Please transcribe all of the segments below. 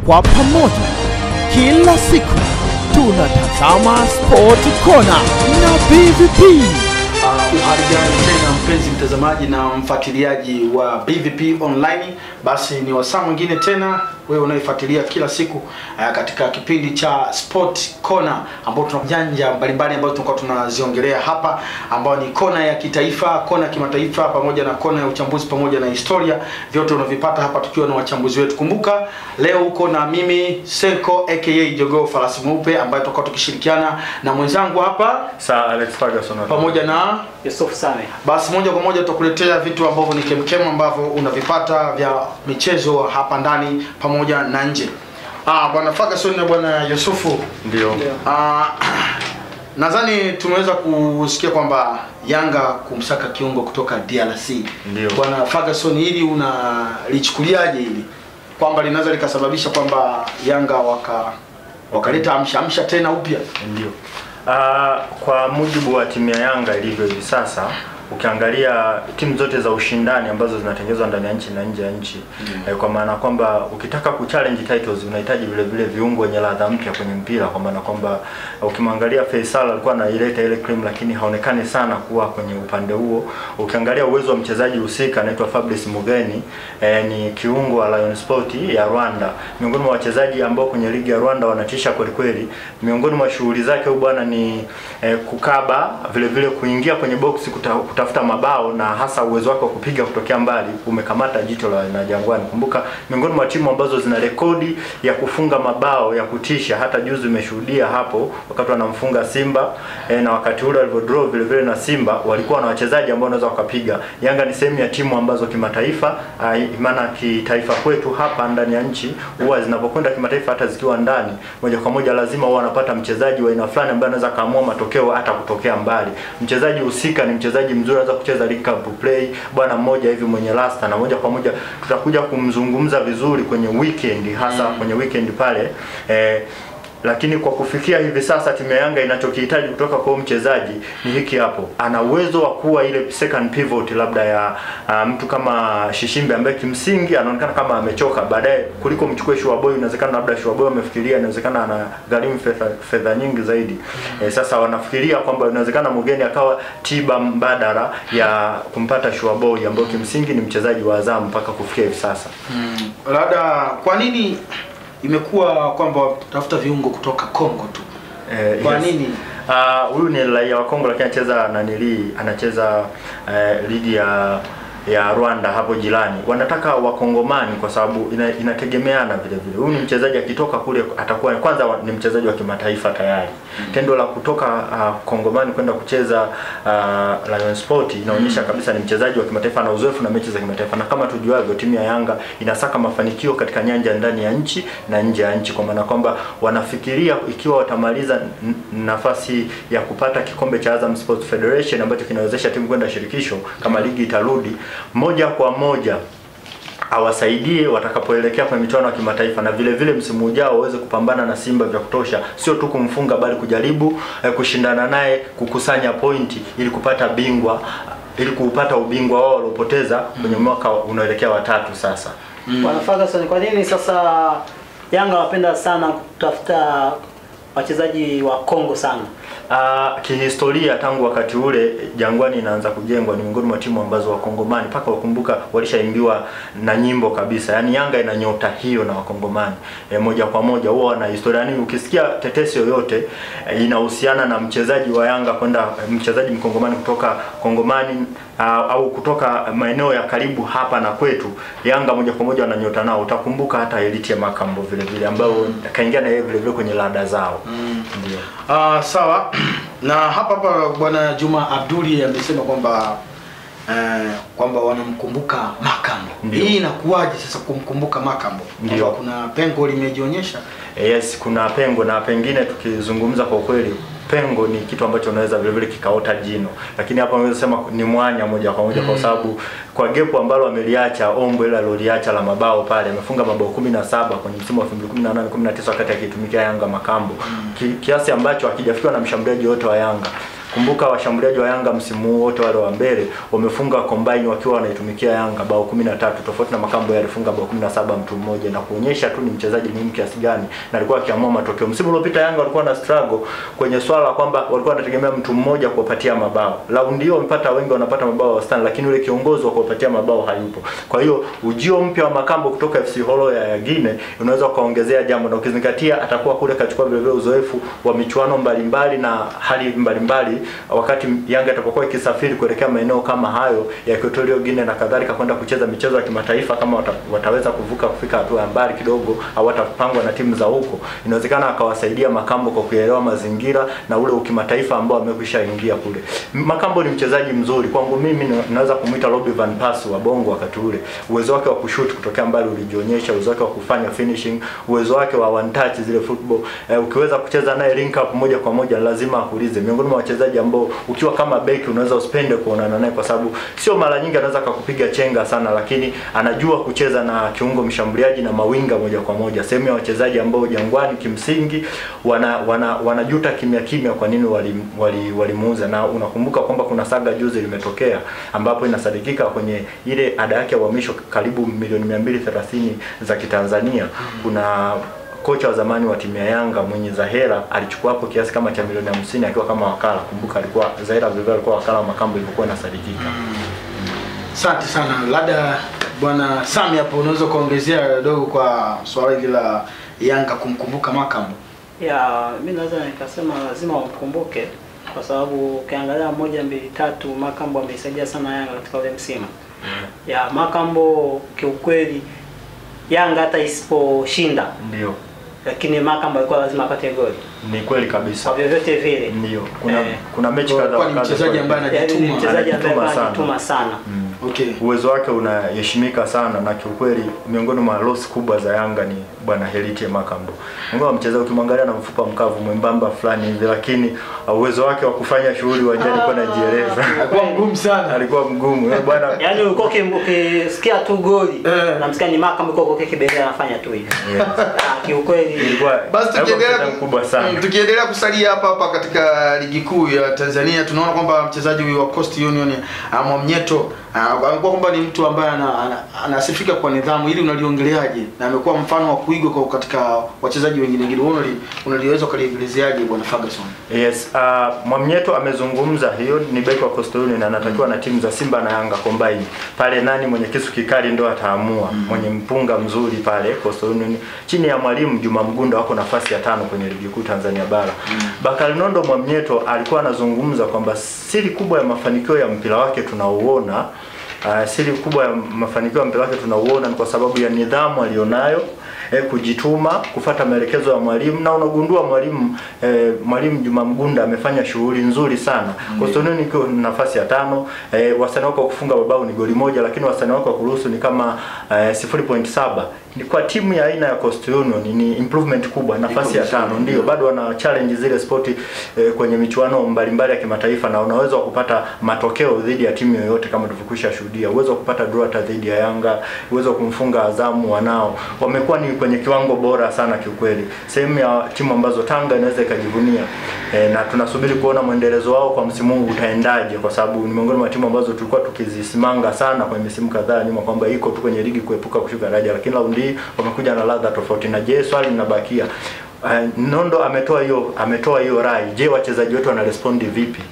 Kwa pamoja kila siku tunatazama Sport Corner na BVP. Uhali gani tena mpenzi mtazamaji na mfuatiliaji wa BVP online, basi ni wasaa mwingine tena wewe unayefuatilia kila siku katika kipindi cha Sport Corner, ambao tuna janja mbalimbali ambazo tunakuwa tunaziongelea hapa, ambao ni kona ya kitaifa, kona ya kimataifa, pamoja na kona ya uchambuzi pamoja na historia. Vyote unavipata hapa tukiwa na wachambuzi wetu. Kumbuka leo uko na mimi Senko aka Jogoo Farasi Mweupe, ambaye tutakuwa tukishirikiana na mwenzangu hapa Sir Alex Ferguson pamoja na Yusuf Same. Basi moja kwa moja tutakuletea vitu ambavyo ni kemkemu ambavyo unavipata vya michezo hapa ndani pamoja na nje. Bwana Ferguson na bwana Yusufu, ndio. Nadhani tumeweza kusikia kwamba Yanga kumsaka kiungo kutoka DRC. Ndio. Bwana Ferguson, hili unalichukuliaje hili? Kwamba linaweza likasababisha kwamba Yanga wakaleta amsha tena upya? Ndio. Kwa mujibu wa timu ya Yanga ilivyo hivi sasa, ukiangalia timu zote za ushindani ambazo zinatengenezwa ndani ya nchi na nje ya nchi, kwa maana kwamba ukitaka kuchallenge titles unahitaji vile vile viungo wenye ladha mpya kwenye mpira, kwa maana kwamba ukimwangalia Faisal alikuwa anaileta ile cream lakini haonekani sana kuwa kwenye upande huo. Ukiangalia uwezo wa mchezaji husika anaitwa Fabrice Mugeni, ni kiungo wa Lion Sport ya Rwanda, miongoni mwa wachezaji ambao kwenye ligi ya Rwanda wanatisha kweli kweli. Miongoni mwa shughuli zake huyu bwana ni kukaba, vile vile kuingia kwenye box kutafuta mabao, na hasa uwezo wake wa kupiga kutokea mbali umekamata jicho la Jangwani. Kumbuka miongoni mwa timu ambazo zina rekodi ya kufunga mabao ya kutisha, hata juzi umeshuhudia hapo wakati wanamfunga Simba, na wakati ule walivyodraw vile vile na Simba walikuwa na wachezaji ambao wanaweza wakapiga. Yanga ni sehemu ya timu ambazo kimataifa, maana kitaifa kwetu hapa ndani ya nchi huwa zinapokwenda kimataifa hata zikiwa ndani moja kwa moja lazima huwa wanapata mchezaji wa aina fulani ambaye anaweza kaamua matokeo hata kutokea mbali. Mchezaji husika ni mchezaji mzuri, anaweza kucheza League Cup play bwana mmoja hivi mwenye rasta, na moja kwa moja tutakuja kumzungumza vizuri kwenye weekend, hasa kwenye weekend pale. Lakini kwa kufikia hivi sasa timu ya Yanga inachokihitaji kutoka kwa mchezaji ni hiki hapo. Ana uwezo wa kuwa ile second pivot labda ya mtu kama Shishimbe ambaye kimsingi anaonekana kama amechoka, baadaye kuliko mchukue Shuaboy. Inawezekana labda Shuaboy amefikiria inawezekana ana gharimu fedha nyingi zaidi. Sasa wanafikiria kwamba inawezekana Mugeni akawa tiba mbadala ya kumpata Shuaboy ambaye kimsingi ni mchezaji wa Azam mpaka kufikia hivi sasa. Labda kwa nini imekuwa kwamba tafuta viungo kutoka Kongo tu? Kwa nini? Huyu ni raia wa Kongo lakini anacheza ligi ya Rwanda hapo jirani. Wanataka wakongomani kwa sababu inategemeana vile vile. Huyu ni mchezaji akitoka kule atakuwa kwanza ni mchezaji wa kimataifa tayari. Tendo la kutoka Kongomani kwenda kucheza Lion Sport inaonyesha kabisa ni mchezaji wa kimataifa na uzoefu na mechi za kimataifa. Na kama tujuavyo timu ya Yanga inasaka mafanikio katika nyanja ndani ya nchi na nje ya nchi, kwa maana kwamba wanafikiria ikiwa watamaliza nafasi ya kupata kikombe cha Azam Sports Federation ambacho kinawezesha timu kwenda shirikisho kama ligi itarudi, moja kwa moja awasaidie watakapoelekea kwenye michuano ya kimataifa, na vile vile msimu ujao waweze kupambana na Simba vya kutosha, sio tu kumfunga bali kujaribu kushindana naye kukusanya pointi ili kupata bingwa, ili kupata ubingwa wao waliopoteza kwenye mwaka unaelekea wa 3 sasa. Bwana Ferguson, kwa nini sasa Yanga wapenda sana kutafuta wachezaji wa Kongo sana? Kihistoria tangu wakati ule Jangwani inaanza kujengwa, ni miongoni mwa timu ambazo wakongomani mpaka wakumbuka walishaimbiwa na nyimbo kabisa. Yaani Yanga ina nyota hiyo na wakongomani moja kwa moja huwa wana historia. Yaani ukisikia tetesi yoyote inahusiana na mchezaji wa Yanga kwenda mchezaji mkongomani kutoka Kongomani au kutoka maeneo ya karibu hapa na kwetu, Yanga moja kwa moja wana nyota nao. Utakumbuka hata Elite Makambo vile vile ambao kaingia na yeye vile vile kwenye ladha zao. Ndio. Sawa. Na hapa bwana Juma Abduli amesema kwamba wanamkumbuka Makambo. Hii inakuwaje sasa kumkumbuka Makambo? Ndio. Kuna pengo limejionyesha? Yes, kuna pengo, na pengine tukizungumza kwa kweli pengo ni kitu ambacho unaweza vile vile kikaota jino, lakini hapa unaweza sema ni mwanya moja kwa moja kwa sababu kwa gepu ambalo ameliacha Ombo ile aloliacha la mabao pale, amefunga mabao 17 kwenye msimu wa 2018-19 wakati akitumikia Yanga Makambo, kiasi ambacho hakijafikiwa na mshambuliaji wote wa Yanga. Kumbuka washambuliaji wa Yanga msimu wote wale wa mbele wamefunga combine wakiwa wanaitumikia Yanga bao 13, tofauti na Makambo yalifunga bao 17 mtu mmoja, na kuonyesha tu ni mchezaji muhimu kiasi gani na alikuwa akiamua matokeo. Msimu uliopita Yanga walikuwa na struggle kwenye swala kwamba walikuwa wanategemea mtu mmoja kuwapatia mabao. Raundi hiyo wamepata wengi wanapata mabao wastani, lakini yule kiongozi wa kuwapatia mabao hayupo. Kwa hiyo ujio mpya wa Makambo kutoka FC Holo ya Guinea unaweza kuongezea jambo, na ukizingatia atakuwa kule kachukua vile vile uzoefu wa michuano mbalimbali na hali mbalimbali wakati Yanga itapokuwa ikisafiri kuelekea maeneo kama hayo ya Equatorial Guinea na kadhalika kwenda kucheza michezo ya kimataifa. Kama wataweza kuvuka kufika hatua ya mbali kidogo au watapangwa na timu za huko, inawezekana akawasaidia Makambo kwa kuelewa mazingira na ule ukimataifa ambao amekwisha ingia kule. Makambo ni mchezaji mzuri kwangu mimi, naweza kumuita Robbie Van Persie wa Bongo wakati ule. Uwezo wake wa kushoot kutokea mbali ulijionyesha, uwezo wake wa kufanya finishing, uwezo wake wa one touch zile football. Ukiweza kucheza naye link up moja kwa moja lazima akulize. Miongoni mwa wachezaji ambao ukiwa kama beki unaweza usipende kuonana naye kwa sababu sio mara nyingi anaweza kukupiga chenga sana, lakini anajua kucheza na kiungo mshambuliaji na mawinga moja kwa moja. Sehemu ya wachezaji ambao Jangwani kimsingi wanajuta kimya kwa nini walimuuza. Na unakumbuka kwamba kuna saga juzi limetokea ambapo inasadikika kwenye ile ada yake ya uhamisho karibu milioni 230 za Kitanzania, kuna kocha wa zamani wa timu ya Yanga mwenye Zahera alichukua hapo kiasi kama cha milioni 50 akiwa kama wakala. Kumbuka alikuwa Zahera vile alikuwa wakala wa Makambo ilikuwa inasadikika. Asante sana. Labda bwana Sami hapo unaweza kuongezea kidogo kwa swali hili la Yanga kumkumbuka Makambo? Mimi naweza nikasema lazima wamkumbuke kwa sababu ukiangalia 1 2 3 Makambo amesaidia sana Yanga katika ule msimu. Makambo kiukweli Yanga hata isiposhinda ndio, lakini Makambo alikuwa lazima apate goli. Ni kweli kabisa. Kwa vyovyote vile. Ndio. Kuna mechi kadhaa kwa mchezaji ambaye anajituma sana. Okay. Uwezo wake unaheshimika sana, na kiukweli miongoni mwa loss kubwa za Yanga ni bwana Heritier Makambo. Mungu mchezaji ukimwangalia na mfupa mkavu mwembamba fulani hivi, lakini uwezo wake wa kufanya shughuli uwanjani alikuwa anajieleza. Alikuwa mgumu sana. Alikuwa mgumu. Bwana yaani ulikuwa ukisikia tu goli na msikia ni Makambo yuko kibendera anafanya tu hivi. Kiukweli ilikuwa basi tukiendelea kusalia hapa katika ligi kuu ya Tanzania, tunaona kwamba mchezaji wa Coast Union Mwamnyeto amekuwa kwamba ni mtu ambaye anasifika kwa nidhamu. Ili unaliongeleaje? Na amekuwa mfano wa kuigwa kwa katika wachezaji wengine. Unaliweza kulielezeaje bwana Ferguson? Yes, Mwamnyeto amezungumza, hiyo ni beki wa Coast Union na anatakiwa na timu za Simba na Yanga combine. Pale nani mwenye kisu kikali ndio ataamua. Mwenye mpunga mzuri pale Coast Union chini ya mwalimu Juma Mgunda wako nafasi ya 5 kwenye ligi kuu Tanzania bara. Bakari Nondo Mwamnyeto alikuwa anazungumza kwamba siri kubwa ya mafanikio ya mpira wake tunauona, siri kubwa ya mafanikio ya mpira wake tunauona ni kwa sababu ya nidhamu alionayo, kujituma, kufuata maelekezo ya mwalimu, na unagundua mwalimu Juma Mgunda amefanya shughuli nzuri sana. Coast Union iko nafasi ya 5, wastani wake wa kufunga mabao ni goli 1, lakini wastani wake wa kuruhusu ni kama 0.7. Ni kwa timu ya aina ya Coast Union ni improvement kubwa, nafasi ya 5 ndio bado wana challenge zile sport kwenye michuano mbalimbali ya kimataifa, na unaweza kupata matokeo dhidi ya timu yoyote kama tulivyokwisha shuhudia. Uwezo kupata draw hata dhidi ya Yanga, uwezo kumfunga Azamu, wanao wamekuwa ni kwenye kiwango bora sana kiukweli. Sehemu ya timu ambazo Tanga inaweza ikajivunia, na tunasubiri kuona mwendelezo wao kwa msimu huu utaendaje, kwa sababu ni miongoni mwa timu ambazo tulikuwa tukizisimanga sana kwa misimu kadhaa nyuma kwamba iko tu kwenye ligi kuepuka kushuka daraja, lakini raundi wamekuja na ladha tofauti. Na je, swali linabakia, Nondo ametoa hiyo rai. Je, wachezaji wetu wanarespondi vipi?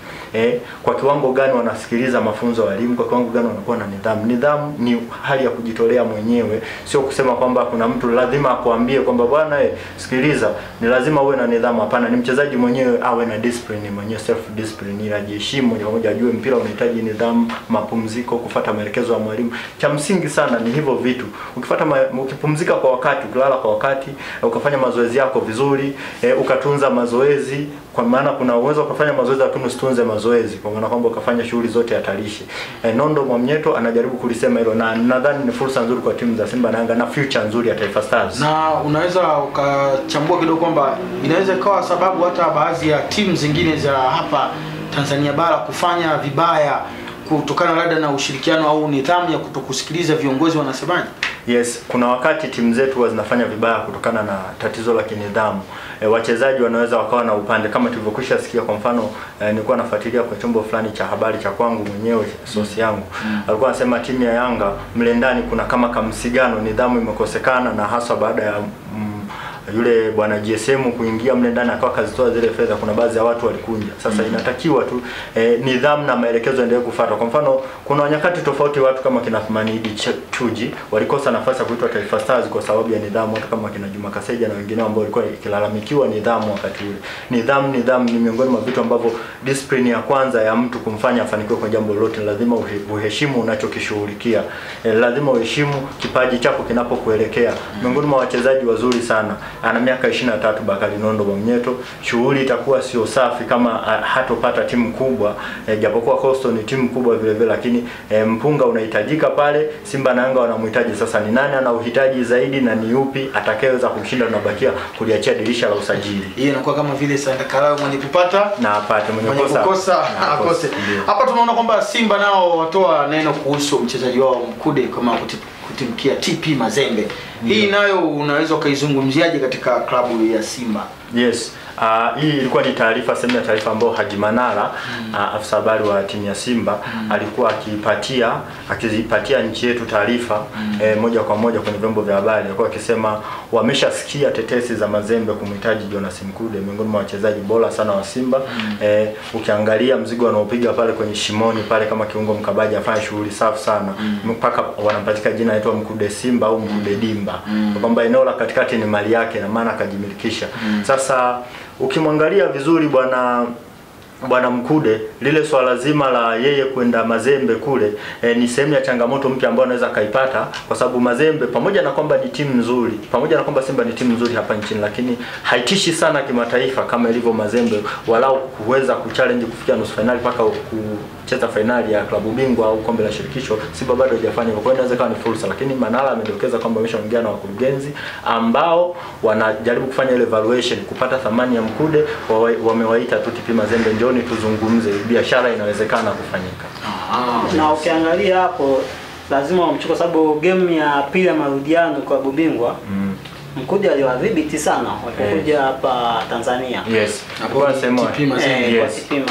Kwa kiwango gani wanasikiliza mafunzo ya walimu? Kwa kiwango gani wanakuwa na nidhamu? Nidhamu ni hali ya kujitolea mwenyewe, sio kusema kwamba kuna mtu lazima akuambie kwamba bwana sikiliza, ni lazima uwe na nidhamu. Hapana, ni mchezaji mwenyewe awe na discipline mwenyewe, self discipline, ili ajiheshimu moja kwa moja, ajue mpira unahitaji nidhamu, mapumziko, kufuata maelekezo ya mwalimu. Cha msingi sana ni hivyo vitu. Ukipumzika kwa wakati, ukilala kwa wakati, ukafanya mazoezi yako vizuri, ukatunza mazoezi, kwa maana kuna uwezo kufanya mazoezi lakini usitunze mazoezi, kwa maana kwamba ukafanya shughuli zote hatarishi. Nondo Mwamnyeto anajaribu kulisema hilo, na nadhani ni fursa nzuri kwa timu za Simba na Yanga na future nzuri ya Taifa Stars. Na unaweza ukachambua kidogo kwamba inaweza ikawa sababu hata baadhi ya timu zingine za hapa Tanzania bara kufanya vibaya kutokana labda na ushirikiano au nidhamu ya kutokusikiliza viongozi wanasemaje? Yes, kuna wakati timu zetu huwa zinafanya vibaya kutokana na tatizo la kinidhamu. Wachezaji wanaweza wakawa na upande kama tulivyokwisha sikia. Kwa mfano nilikuwa nafuatilia kwa chombo fulani cha habari cha kwangu mwenyewe, source yangu. Alikuwa anasema timu ya Yanga mle ndani kuna kama kamsigano, nidhamu imekosekana, na hasa baada ya yule bwana GSM kuingia mle ndani akawa kazitoa zile fedha, kuna baadhi ya watu walikunja. Sasa inatakiwa tu nidhamu na maelekezo endelee kufuatwa. Kwa mfano kuna nyakati tofauti watu kama kina Manidi Chuji walikosa nafasi ya kuitwa Taifa Stars kwa sababu ya nidhamu, watu kama kina Juma Kaseja na wengine ambao walikuwa ikilalamikiwa nidhamu wakati ule. Nidhamu ni miongoni mwa vitu ambavyo discipline ya kwanza ya mtu kumfanya afanikiwe kwa jambo lolote. Lazima uheshimu unachokishughulikia. Lazima uheshimu kipaji chako kinapokuelekea. Miongoni mwa wachezaji wazuri sana, ana miaka 23, Bakari Nondo Mwamnyeto. Shughuli itakuwa sio safi kama hatopata timu kubwa, japokuwa Coastal ni timu kubwa vile vile, lakini mpunga unahitajika pale. Simba na Yanga wanamhitaji. Sasa ni nani ana uhitaji zaidi na ni yupi atakayeweza kumshinda? Tunabakia kuliachia dirisha la usajili. Hii inakuwa kama vile Santa Karao, mwenye kupata na apate, mwenye kukosa akose. Hapa tunaona kwamba Simba nao watoa neno kuhusu mchezaji wao Mkude kama kutimkia TP Mazembe. Hii nayo unaweza kaizungumziaje katika klabu ya Simba? Yes. Hii ilikuwa ni taarifa, sehemu ya taarifa ambayo Haji Manara, afisa habari wa timu ya Simba, alikuwa akizipatia nchi yetu taarifa moja kwa moja kwenye vyombo vya habari. Alikuwa akisema wameshasikia tetesi za Mazembe kumhitaji Jonas Mkude, miongoni mwa wachezaji bora sana wa Simba. Ukiangalia mzigo anaopiga pale kwenye shimoni pale kama kiungo mkabaji, afanya shughuli safi sana. Mpaka wanampatika jina inaitwa Mkude Simba au Mkude Dimba. Kwamba eneo la katikati ni mali yake na maana akajimilikisha. Sasa ukimwangalia vizuri bwana Mkude, lile swala zima la yeye kwenda Mazembe kule ni sehemu ya changamoto mpya ambayo anaweza kaipata, kwa sababu Mazembe pamoja na kwamba ni timu nzuri, pamoja na kwamba Simba ni timu nzuri hapa nchini, lakini haitishi sana kimataifa kama ilivyo Mazembe, walau kuweza kuchallenge kufikia nusu finali mpaka kucheza finali ya klabu bingwa au kombe la shirikisho. Simba bado hajafanya, kwa hiyo inaweza kuwa ni fursa, lakini Manara amedokeza kwamba ameshaongea na wakurugenzi ambao wanajaribu kufanya ile evaluation kupata thamani ya Mkude. Wamewaita tu TP Mazembe, njooni tuzungumze, biashara inawezekana kufanyika. Na ukiangalia hapo lazima wamchukue, sababu game ya pili ya marudiano kwa klabu bingwa Mkude aliwadhibiti sana walipokuja hapa Tanzania. Yes. Kwa sema TP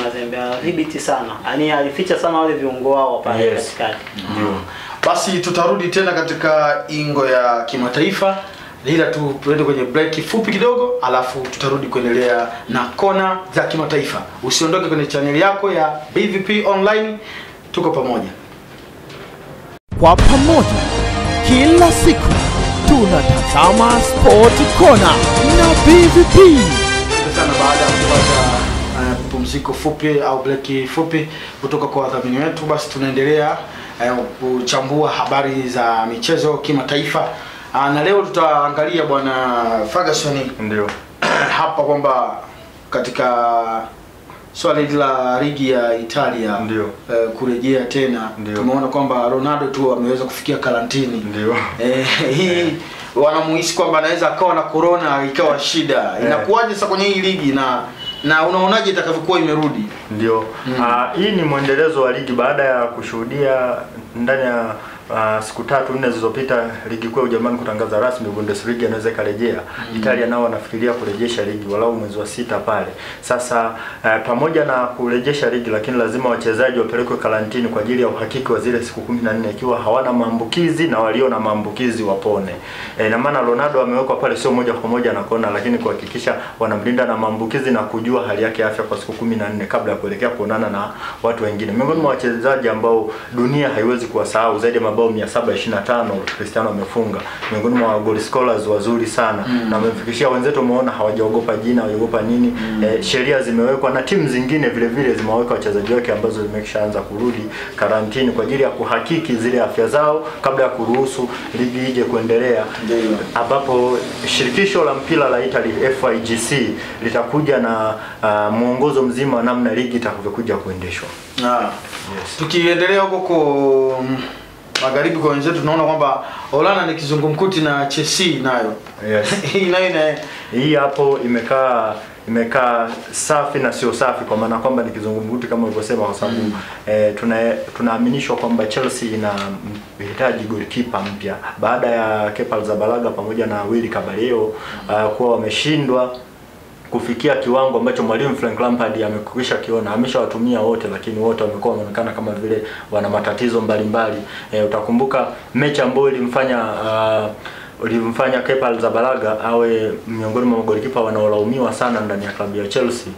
Mazembe aliwadhibiti sana. Yaani alificha sana wale viungo wao pale katikati. Ndio. Basi tutarudi tena katika ingo ya kimataifa. Ila tuende kwenye break fupi kidogo, alafu tutarudi kuendelea na kona za kimataifa. Usiondoke kwenye channel yako ya BVP Online. Tuko pamoja. Kwa pamoja kila siku tunatazama Sport Corner na BVP. Sana baada ya kupata pumziko fupi au break fupi kutoka kwa wadhamini wetu, basi tunaendelea kuchambua habari za michezo kimataifa. Na leo tutaangalia bwana Ferguson, ndio hapa kwamba katika swali la ligi ya Italia kurejea tena, tumeona kwamba Ronaldo tu ameweza kufikia karantini. Ndio. Hii wanamuhisi kwamba anaweza akawa na corona ikawa shida. Inakuwaje sasa kwenye hii ligi na unaonaje itakavyokuwa imerudi? Ndio. Hii ni mwendelezo wa ligi baada ya kushuhudia ndani ya siku 3-4 zilizopita ligi kuu ya Ujerumani kutangaza rasmi Bundesliga inaweza karejea. Italia nao wanafikiria kurejesha ligi walau mwezi wa 6 pale. Sasa pamoja na kurejesha ligi, lakini lazima wachezaji wapelekwe karantini kwa ajili ya uhakiki wa zile siku 14 ikiwa hawana maambukizi na walio na maambukizi wapone. Na maana Ronaldo amewekwa pale sio moja kwa moja na kona, lakini kuhakikisha wanamlinda na maambukizi na kujua hali yake afya kwa siku 14 kabla ya kuelekea kuonana na watu wengine. Miongoni mwa wachezaji ambao dunia haiwezi kuwasahau, zaidi ya mabao 725 Cristiano amefunga, miongoni mwa goal scorers wazuri sana na wamefikishia wenzetu, umeona hawajaogopa jina, hawajaogopa nini. Sheria zimewekwa na timu zingine vile vile zimeweka wachezaji wake ambazo zimeshaanza kurudi karantini kwa ajili ya kuhakiki zile afya zao kabla ya kuruhusu ligi ije kuendelea, ambapo shirikisho la mpira la Italy FIGC litakuja na mwongozo mzima wa namna ligi itakavyokuja kuendeshwa. Yes. Tukiendelea huko magharibi kwa wenzetu, tunaona kwamba Holanda ni kizungumkuti na Chelsea nayo. Yes. Hii nayo hii hapo imekaa imekaa safi na sio safi, kwa maana kwamba ni kizungumkuti kama ulivyosema, kwa sababu tunaaminishwa kwamba Chelsea inahitaji goalkeeper mpya baada ya Kepa Arrizabalaga pamoja na Willy Caballero kuwa wameshindwa kufikia kiwango ambacho mwalimu Frank Lampard amekwisha kiona. Ameshawatumia wote, lakini wote wamekuwa wanaonekana kama vile wana matatizo mbalimbali. Utakumbuka mechi ambayo ilimfanya Kepa Arrizabalaga awe miongoni mwa magolikipa wanaolaumiwa sana ndani ya klabu ya Chelsea.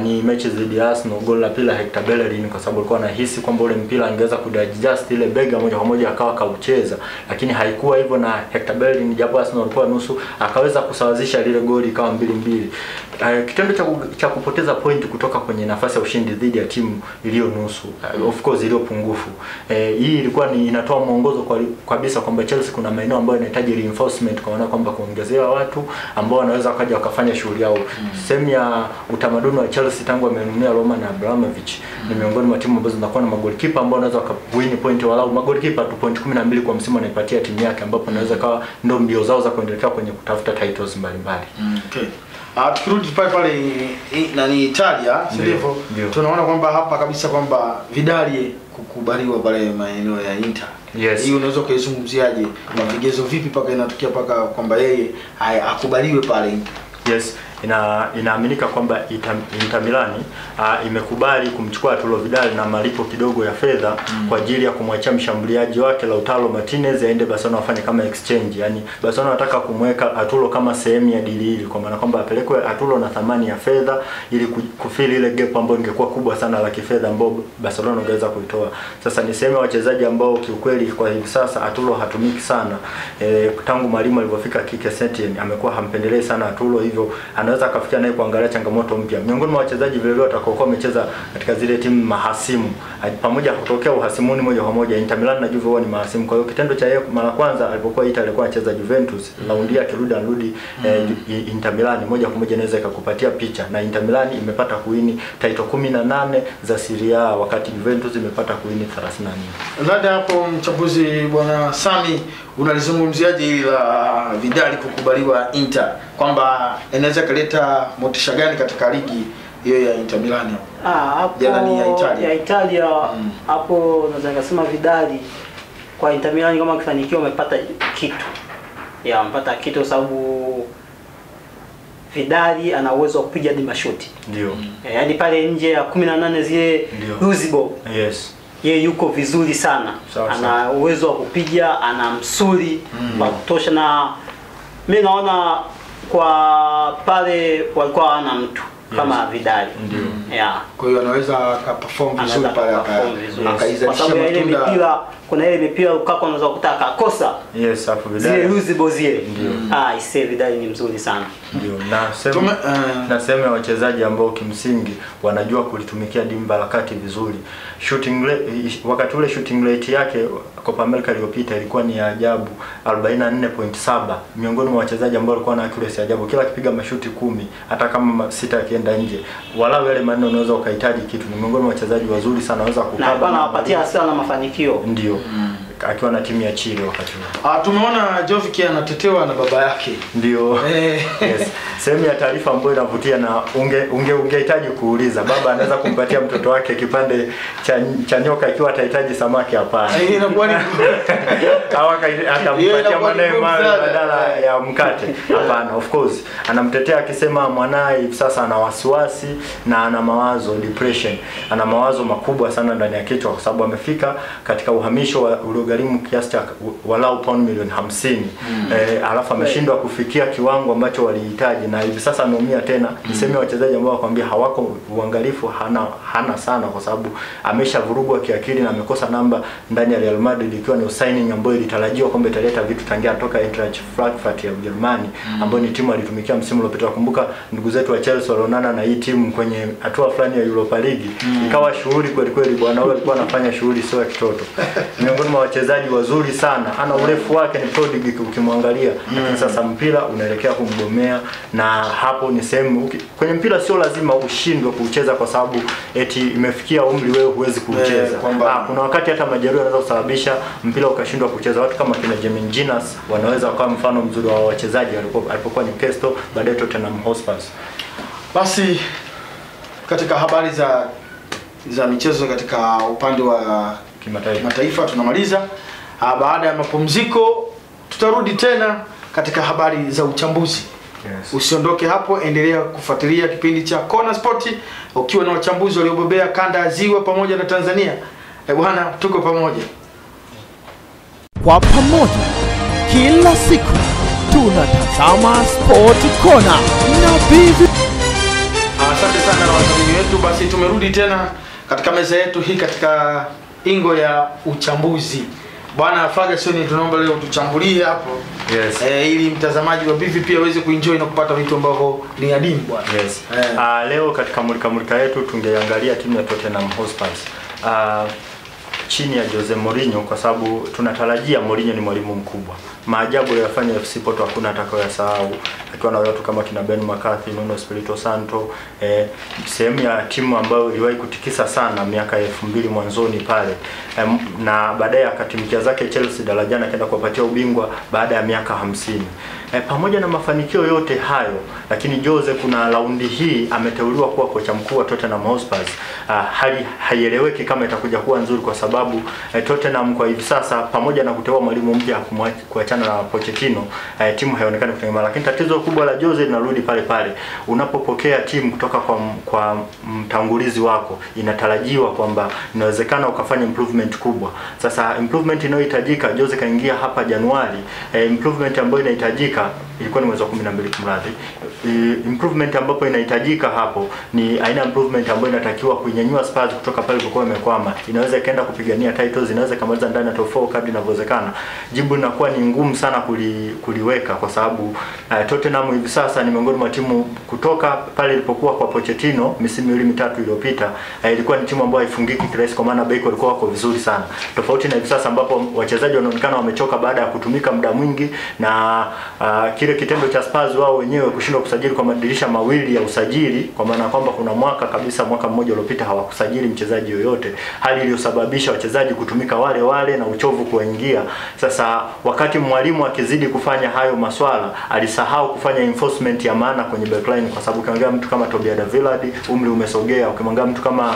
Ni mechi dhidi ya Arsenal, goli la pili Hector Bellerin, kwa sababu alikuwa anahisi kwamba ule mpira angeweza kuadjust ile bega moja kwa moja akawa kaucheza, lakini haikuwa hivyo, na Hector Bellerin japo Arsenal walikuwa nusu akaweza kusawazisha lile goli ikawa 2-2. Kitendo cha kupoteza point kutoka kwenye nafasi ya ushindi dhidi ya timu iliyo nusu, of course iliyo pungufu, hii ilikuwa inatoa mwongozo kabisa kwamba Chelsea kuna maeneo ambayo inahitaji reinforcement, kwa maana kwamba kuongezewa watu ambao wanaweza wakaja wakafanya shughuli yao. Sehemu ya utamaduni wa Chelsea tangu amenunua Roman Abramovich ni miongoni mwa timu ambazo zinakuwa na magolikipa ambao wanaweza wakawin point, walau magolikipa tu point 12 kwa msimu anaipatia timu yake, ambapo anaweza kawa ndio mbio zao za kuendelea kwenye kutafuta titles mbalimbali. Okay. Tukirudi pale na ni Italia, sivyo? Tunaona kwamba hapa kabisa kwamba Vidal kukubaliwa pale maeneo ya Inter. Yes. Hii unaweza kuizungumziaje? Na vigezo vipi paka inatokea paka kwamba yeye akubaliwe pale Inter? Yes, inaaminika kwamba Inter Milan imekubali kumchukua Arturo Vidal na malipo kidogo ya fedha kwa ajili ya kumwachia mshambuliaji wake Lautaro Martinez aende Barcelona afanye kama exchange. Yani Barcelona wanataka kumweka Arturo kama sehemu ya deal hili, kwa maana kwamba apelekwe Arturo na thamani ya fedha ili kufili ile gap ambayo ingekuwa kubwa sana la kifedha ambayo Barcelona ungeweza kuitoa. Sasa ni sehemu ya wachezaji ambao kiukweli kwa hivi sasa Arturo hatumiki sana. Tangu mwalimu alipofika Kike Setien amekuwa hampendelei sana Arturo, hivyo anaweza akafikia naye kuangalia changamoto mpya. Miongoni mwa wachezaji vile vile watakaokuwa wamecheza katika zile timu mahasimu, pamoja kutokea uhasimuni moja kwa moja, Inter Milan na Juve ni mahasimu. Kwa hiyo kitendo cha yeye mara kwanza alipokuwa Italia alikuwa anacheza Juventus, raundi yake arudi Inter Milan moja kwa moja inaweza ikakupatia picha, na Inter Milan imepata kuwini title 18 za Serie A wakati Juventus imepata kuwini 34. Labda hapo mchambuzi bwana Sami, unalizungumziaje hili la Vidal kukubaliwa Inter, kwamba inaweza kuleta motisha gani katika ligi hiyo ya Inter Milan hapo? Ya Italia hapo naweza kusema Vidal kwa Inter Milan kama kifanikiwa umepata kitu. Amepata kitu sababu Vidal ana uwezo wa kupiga hadi mashuti. Ndio. Yaani pale nje ya 18 zile Luzibo. Yes. Yeye yuko vizuri sana. Ana uwezo wa kupiga, ana msuli wa kutosha, na mimi naona kwa pale walikuwa wana mtu kama Vidal. Kwa hiyo anaweza akaperform vizuri pale akaizalisha matunda. Kuna ile mipira Lukaku anaweza kutaka kosa. Yes, hapo Vidal. Zile Luzibo zile. Ise Vidal ni mzuri sana. Ndio. Na sema ya wachezaji ambao kimsingi wanajua kulitumikia dimba la kati vizuri. Wakati ule shooting rate yake Copa America iliyopita ilikuwa ni ya ajabu, 44.7. Miongoni mwa wachezaji ambao walikuwa na accuracy ajabu, kila akipiga mashuti 10 hata kama 6 akienda nje, walau yale maneno unaweza ukahitaji kitu. Ni miongoni mwa wachezaji wazuri sana, wanaweza kukaba na wapatia sana mafanikio. Ndio. Akiwa na timu ya Chile wakati huo. Tumeona Jovic anatetewa na baba yake. Ndio. Yes. Sehemu ya taarifa ambayo inavutia, na ungehitaji kuuliza baba anaweza kumpatia mtoto wake kipande cha nyoka ikiwa atahitaji samaki? Hapana. Inakuwa ni atampatia mwanae badala ya mkate? Hapana. Of course anamtetea akisema mwanae sasa ana wasiwasi na ana mawazo, depression. Ana mawazo makubwa sana ndani ya kichwa, kwa sababu amefika katika uhamisho uliogharimu kiasi cha walau pound milioni 50. Alafu ameshindwa kufikia kiwango ambacho walihitaji, na hivi sasa ameumia tena. Niseme wachezaji ambao wakwambia hawako uangalifu hana sana, kwa sababu ameshavurugwa kiakili na amekosa namba ndani ya Real Madrid, ikiwa ni signing ambayo ilitarajiwa kwamba italeta vitu tangia kutoka Eintracht Frankfurt ya Ujerumani, ambayo ni timu alitumikia msimu uliopita. Kumbuka ndugu zetu wa Chelsea walionana na hii timu kwenye hatua fulani ya Europa League, ikawa shughuli kweli kweli. Bwana wao alikuwa anafanya shughuli sio ya kitoto. Miongoni mwa wachezaji wazuri sana, ana urefu wake ni prodigy ukimwangalia, lakini sasa mpira unaelekea kumgomea, na hapo ni sehemu kwenye mpira sio lazima ushindwe kucheza kwa sababu eti imefikia umri wewe huwezi kucheza. Kuna wakati hata majeruhi yanaweza kusababisha mpira ukashindwa kucheza. Watu kama kina Jermaine Ginas wanaweza kuwa mfano mzuri wa wachezaji alipokuwa Newcastle, baadaye Tottenham Hotspur. Basi katika habari za michezo katika upande wa kimataifa tunamaliza. Baada ya mapumziko tutarudi tena katika habari za uchambuzi. Yes. Usiondoke hapo, endelea kufuatilia kipindi cha Kona Sport ukiwa na wachambuzi waliobobea kanda ya Ziwa pamoja na Tanzania. Bwana, tuko pamoja. Kwa pamoja kila siku tunatazama Sport Kona na BVP. Asante sana watazamaji wetu. Basi tumerudi tena katika meza yetu hii katika ingo ya uchambuzi. Bwana Ferguson, tunaomba leo tuchambulie hapo. Yes. Ili mtazamaji wa BVP aweze kuenjoy na kupata vitu ambavyo ni adimu bwana. Yes. Leo katika mulika yetu tungeangalia timu ya Tottenham Hotspur. Chini ya Jose Mourinho, kwa sababu tunatarajia Mourinho ni mwalimu mkubwa. Maajabu aliyofanya FC Porto hakuna atakayosahau. Akiwa na watu kama kina Ben McCarthy, Nuno Espirito Santo, sehemu ya timu ambayo iliwahi kutikisa sana miaka 2000 mwanzoni pale. Na baadaye akatimkia zake Chelsea darajani akaenda kuwapatia ubingwa baada ya miaka 50. Pamoja na mafanikio yote hayo, lakini Jose kuna raundi hii ameteuliwa kuwa kocha mkuu wa Tottenham Hotspur. Hali haieleweki kama itakuja kuwa nzuri, kwa sababu Tottenham kwa hivi sasa pamoja na kuteua mwalimu mpya kuachana na Pochettino, timu haionekani kutengemea. Lakini tatizo kubwa la Jose linarudi pale pale. Unapopokea timu kutoka kwa mtangulizi wako, inatarajiwa kwamba inawezekana ukafanya improvement kubwa. Sasa improvement inayohitajika, Jose kaingia hapa Januari, improvement ambayo inahitajika ilikuwa ni mwezi wa 12 kumradhi. Improvement ambapo inahitajika hapo ni aina improvement ambayo inatakiwa kuinyanyua Spurs kutoka pale kwa imekwama. Inaweza ikaenda kupigania titles, inaweza kamaliza ndani ya top 4 kadri inavyowezekana. Jibu linakuwa ni ngumu sana kuliweka, kwa sababu Tottenham hivi sasa ni miongoni mwa timu kutoka pale ilipokuwa kwa Pochettino misimu miwili mitatu iliyopita, ilikuwa ni timu ambayo haifungiki kirahisi, kwa maana beki walikuwa wako vizuri sana. Tofauti na hivi sasa ambapo wachezaji wanaonekana wamechoka baada ya kutumika muda mwingi, na kile kitendo cha Spurs wao wenyewe kushindwa kusajili kwa madirisha mawili ya usajili, kwa maana kwamba kuna mwaka mmoja uliopita hawakusajili mchezaji yoyote, hali iliyosababisha wachezaji kutumika wale na uchovu kuingia. Sasa wakati mwalimu akizidi kufanya hayo maswala, alisahau kufanya enforcement ya maana kwenye backline, kwa sababu ukiangalia mtu kama Toby Alderweireld umri umesogea, ukimwangalia mtu kama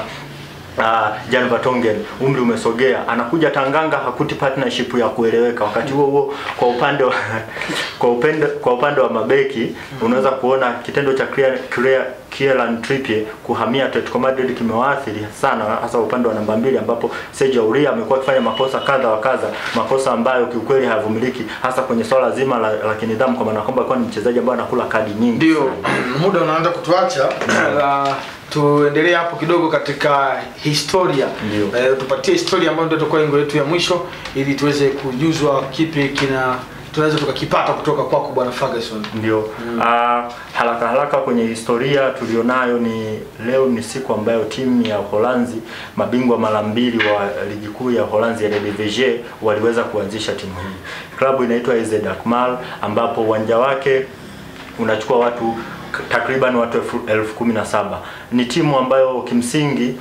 Jan Vertonghen umri umesogea, anakuja Tanganga hakuti partnership ya kueleweka. Wakati huo kwa upande wa mabeki unaweza kuona kitendo cha Kieran Trippier kuhamia Atletico Madrid kimewaathiri sana, hasa upande wa namba 2 ambapo Sergio Aurier amekuwa akifanya makosa kadha, makosa ambayo kiukweli hayavumiliki, hasa kwenye swala zima la kinidhamu, kwa maana kwamba ni mchezaji ambaye anakula kadi nyingi. Ndio muda unaanza kutuacha. Tuendelee hapo kidogo katika historia. Tupatie historia ambayo ndio itakuwa lengo letu ya mwisho, ili tuweze kujuzwa kipi tunaweza tukakipata kutoka kwako bwana Ferguson. Ndio. Haraka kwenye historia tulionayo, leo ni siku ambayo timu ya Uholanzi, mabingwa mara 2 wa ligi kuu ya Uholanzi ya Eredivisie, waliweza kuanzisha timu hii. Klabu inaitwa AZ Alkmaar, ambapo uwanja wake unachukua watu takriban watu 17,000. Ni timu ambayo kimsingi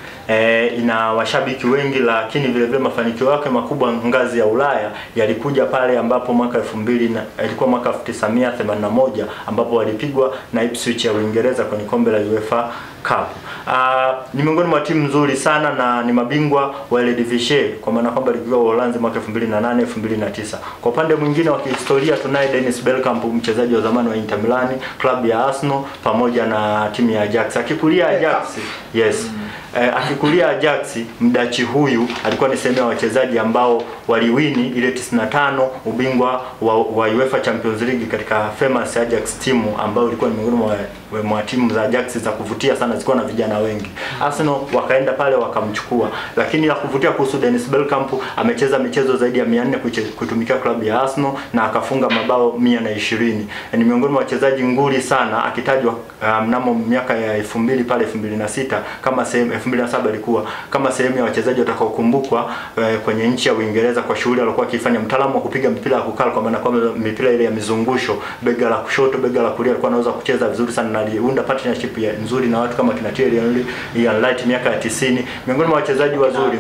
ina washabiki wengi, lakini vile vile mafanikio yake makubwa ngazi ya Ulaya yalikuja pale ambapo mwaka 2000 ilikuwa mwaka 1981 ambapo walipigwa na Ipswich ya Uingereza kwenye kombe la UEFA Cup. Ni miongoni mwa timu nzuri sana na ni mabingwa wa Eredivisie, kwa maana kwamba walikuwa Uholanzi mwaka 2008 2009. Kwa upande mwingine wa kihistoria tunaye Dennis Bergkamp, mchezaji wa zamani wa Inter Milan, klabu ya Arsenal pamoja na timu ya Ajax. Akikulia Ajax, yes. Akikulia Ajax, mdachi huyu alikuwa ni sehemu ya wachezaji ambao waliwini ile 95 ubingwa wa UEFA Champions League katika famous Ajax team, ambao ilikuwa ni miongoni mwa timu za Ajax za kuvutia sana, zilikuwa na vijana wengi. Arsenal wakaenda pale wakamchukua, lakini la kuvutia kuhusu Dennis Bergkamp, amecheza michezo zaidi ya 400 kutumikia klabu ya Arsenal na akafunga mabao 120. Ni miongoni mwa wachezaji nguli sana, akitajwa mnamo miaka ya 2000 pale 2006 kama sehemu 2007 ilikuwa kama sehemu ya wachezaji watakaokumbukwa kwenye nchi ya Uingereza kwa shughuli alikuwa akifanya. Mtaalamu wa kupiga mpira wa kukala, kwa maana kwamba mipira ile ya mizungusho, bega la kushoto, bega la kulia, alikuwa anaweza kucheza vizuri sana na aliunda partnership nzuri na watu kama kina Thierry Henry, Ian Wright miaka ya 90, miongoni mwa wachezaji wazuri.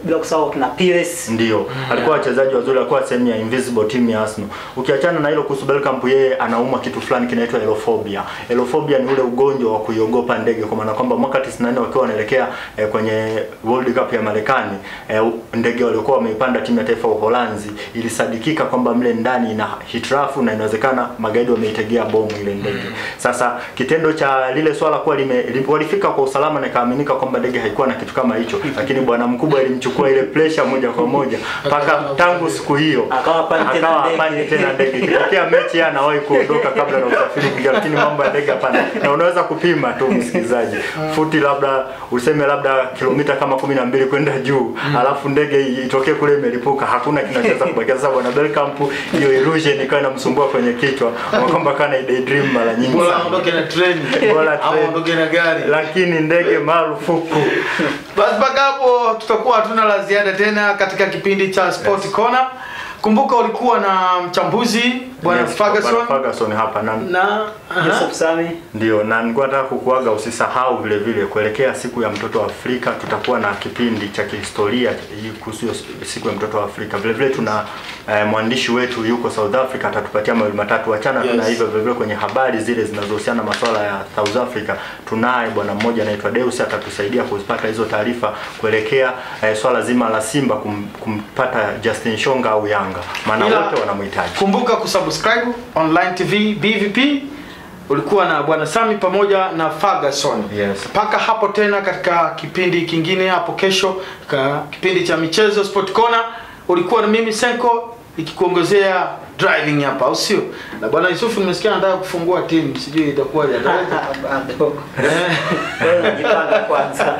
Bila kusahau kuna Pires. Ndio, alikuwa wachezaji wazuri, alikuwa sehemu ya invisible team ya Arsenal. Ukiachana na hilo, kuhusu Bergkamp, yeye anauma kitu fulani kinaitwa aerophobia. Aerophobia ni ule ugonjwa wa kuiogopa ndege, kwa maana kwamba mwaka 94 wakiwa wanaelekea kwenye World Cup ya Marekani, ndege waliokuwa wameipanda timu ya taifa Uholanzi, ilisadikika kwamba mle ndani ina hitilafu na inawezekana magaidi wameitegea bomu ile ndege. Sasa kitendo cha lile swala kuwa walifika kwa usalama na ikaaminika kwamba ndege haikuwa na kitu kama hicho, lakini bwana mkubwa ilimchukua ile pressure moja kwa moja mpaka tangu siku hiyo akawa hapandi tena ndege. Ikitokea mechi anawahi kuondoka kabla na usafiri kuingia, lakini mambo ya ndege hapana. Na unaweza kupima tu msikilizaji, futi labda useme labda kilomita kama 12 kwenda juu, alafu ndege itokee kule imelipuka, hakuna kinachoweza kubakia. Sasa bwana Bergkamp hiyo illusion ikawa inamsumbua kwenye kichwa, kwamba kana daydream mara nyingi sana. Aondoke na train, aondoke na gari, lakini ndege marufuku. Basi mpaka hapo tutakuwa hatuna la ziada tena katika kipindi cha Sport Corner. Kumbuka ulikuwa na mchambuzi bwana Ferguson hapa na Yusuf Sami. Ndio, na nilikuwa nataka kukuaga usisahau vile vile kuelekea siku ya mtoto wa Afrika tutakuwa na kipindi cha kihistoria kuhusu siku ya mtoto wa Afrika. Vile vile tuna mwandishi wetu yuko South Africa, atatupatia mawili matatu. Achana na hivyo, vile vile kwenye habari zile zinazohusiana na masuala ya South Africa tunaye bwana mmoja anaitwa Deus, atatusaidia kuzipata hizo taarifa kuelekea swala zima la Simba kumpata Justin Shonga au Yanga, maana wote wanamhitaji. Kumbuka kusubscribe Online TV BVP. Ulikuwa na bwana Sami pamoja na Ferguson. Yes. Paka hapo tena katika kipindi kingine hapo kesho, kipindi cha michezo Sport Corner. Ulikuwa na mimi Senko nikikuongezea driving hapa, au sio? Na bwana Yusuf nimesikia anataka kufungua timu, sijui itakuwa ya bado. Jipanga kwanza.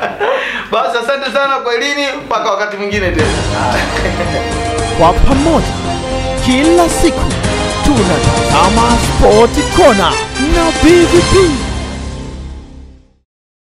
Basi asante sana kwa elini, mpaka wakati mwingine tena. Kwa pamoja kila siku tunatazama Sport Corner na BVP.